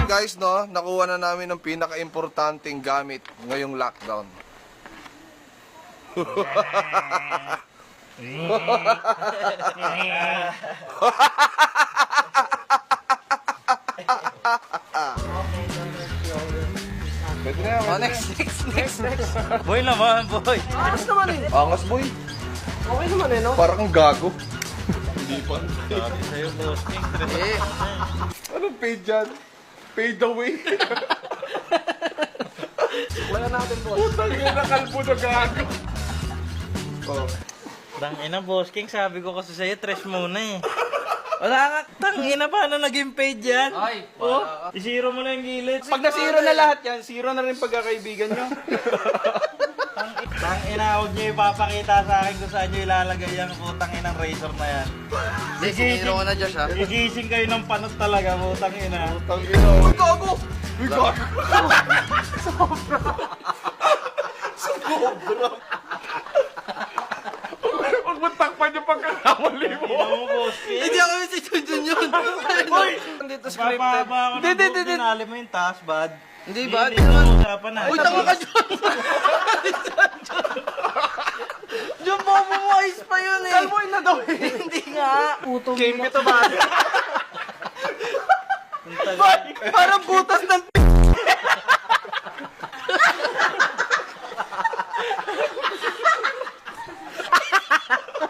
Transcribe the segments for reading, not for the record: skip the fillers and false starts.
guys, no, nakuha na namin ang pinaka-importanting gamit ngayong lockdown. Pwede na yan. Next. Boy naman, boy. Angas naman eh. Angas, boy. Okay naman eh, no? Parang kang gago. Hindi pa. Sabi sa'yo, boss. Anong paid dyan? Paid away. Wala natin, boss. Putang ina, kalbo na gago. Oh. Tangina, boss King, sabi ko kasi sa'yo, trash muna eh. Wala nga, tangina, paano naging page yan? Ay, Oh, isiro mo na yung gilid. pag na-zero na lahat yan, zero na rin pagkakaibigan nyo. Tangina, huwag nyo ipapakita sa akin kung saan nyo ilalagay yung putang inang razor na yan. Siniro ko na, Josh, ha? Gigising kayo ng panot talaga, putang ina. Putang ina. Uy, gago! Uy, gago! Sobra! Huwag mo takpan yung pagkakamali mo. Ina mo, boss King. Hindi ako yung si Junjun yun. Uy! Dito scripted. Papahaba ako ng Hindi, book, dinali mo yung task, bad. Hindi ba? Hindi na usapan na. Uy, tama ka, Jun! Jun, bobo mo, ayos pa yun eh. Kalmoy na daw eh. Hindi nga. Puto game ito ba? Parang butas ng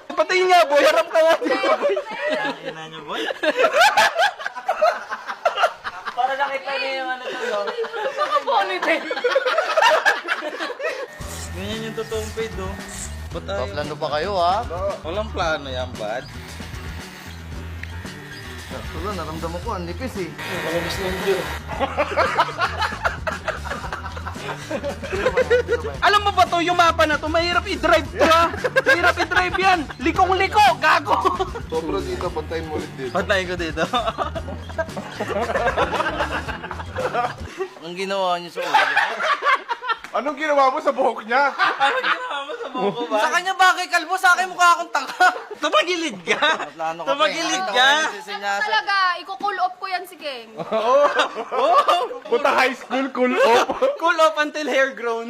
Patayin nga, boy. Harap ka nga dito, boy. Ina nyo, boy. Para nakita niya yung ano to, no? Nakapolit eh. Ganyan yung totoong paid, oh. Ba't ayaw? Paplano pa kayo, ha? Walang plano yan, bad. Tulo, naramdaman ko, ang nipis eh. Alam mo ba to, yung mapa na to, mahirap i-drive to ha? Mahirap i-drive yan! Likong-liko, gago! Sobra dito, pantayin mo ulit dito. Patay ko dito. Ang ginawa niyo sa ulo. Anong ginawa mo sa buhok niya? Ano ginawa mo sa buko ba? Sa kanya ba kay Kalbo? Sa akin mukha akong tanga. Tumagilid ka! Plano Tumagilid ka! Talaga, iko-cool off ko yan si King. Puta high school, cool off. Cool off until hair grown.